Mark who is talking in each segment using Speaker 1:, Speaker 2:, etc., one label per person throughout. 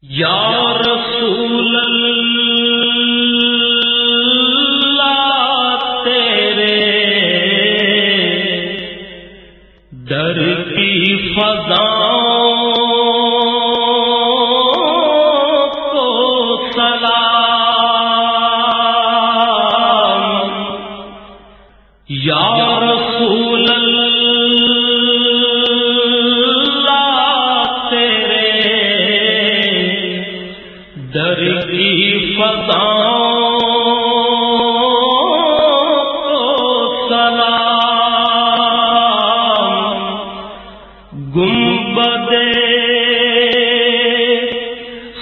Speaker 1: یا رسول اللہ تیرے در کی فضاؤں کو سلام، یا رسول در کی فضاؤں کو سلام، گنبد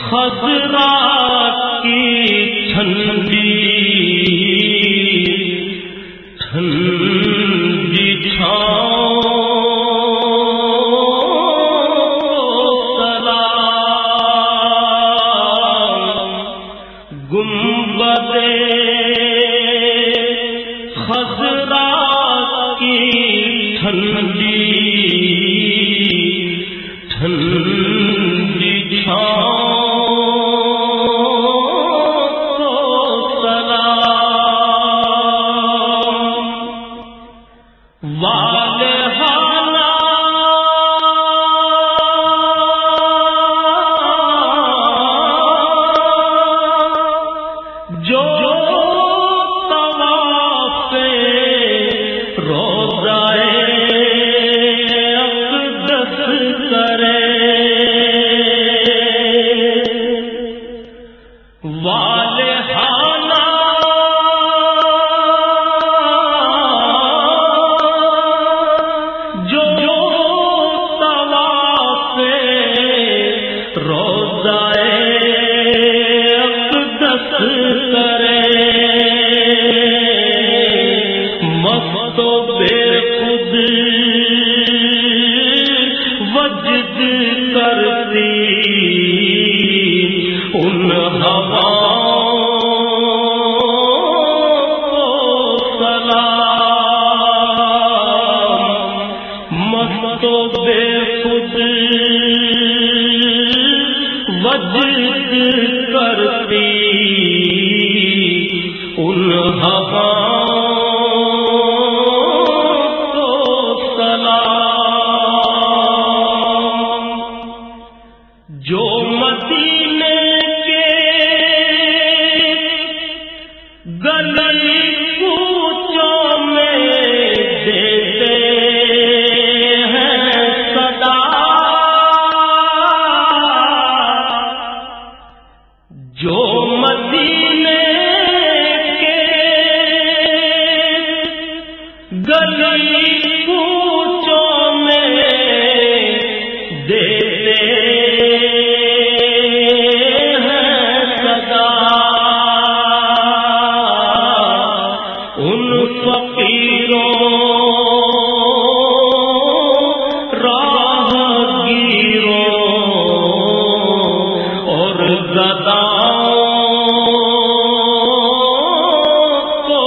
Speaker 1: خضرا کی ٹھنڈی ٹھنڈی چھاؤں گنبد خضرا کی ٹھنڈی ٹھنڈی چھاؤں کو سلام، والہانہ جو طواف روضہ اقدس کرے، والہانہ جو طواف روضہ کرے، مست و بے خود وجد کرتی ان ہواؤں کو سلام، مست و بے خود وجد کرتی ان ہواؤں کو سلام، جو مدینے کے گلی کوچوں میں دیتے ہیں صدا، جو مدینے گلی کوچوں میں دیتے ہیں صدا، ان فقیروں راہگیروں اور گداؤں کو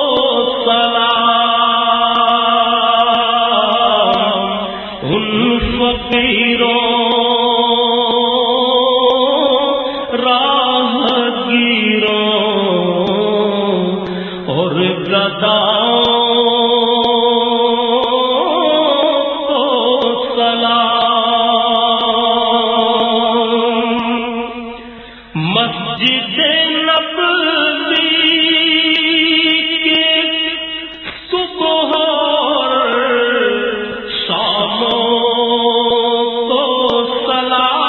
Speaker 1: سلام، ان فقیروں راہگیروں اور گداؤں کو سلام، مسجد نبوی کے صبح اور شاموں کو سلام،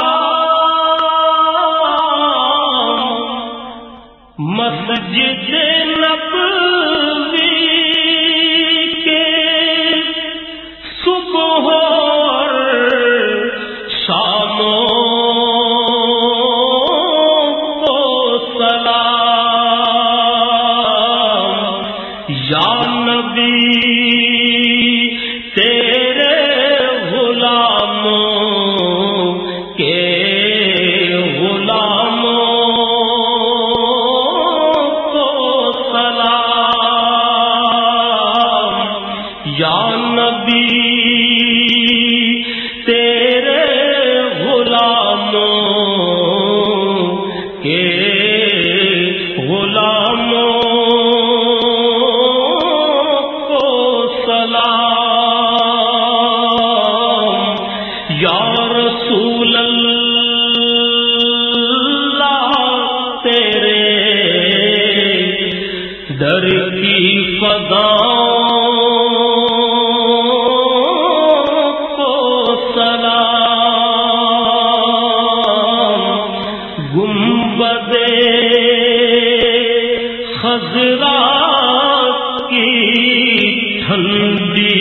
Speaker 1: مسجد نبوی کے صبح اور شاموں کو سلام، یا نبی تیرے غلاموں کے غلاموں کو سلام، یا نبی تیرے غلاموں کے غلاموں کو سلام، یا رسول اللہ تیرے در کی فضاؤں کو سلام، گنبد خضرا کی ٹھنڈی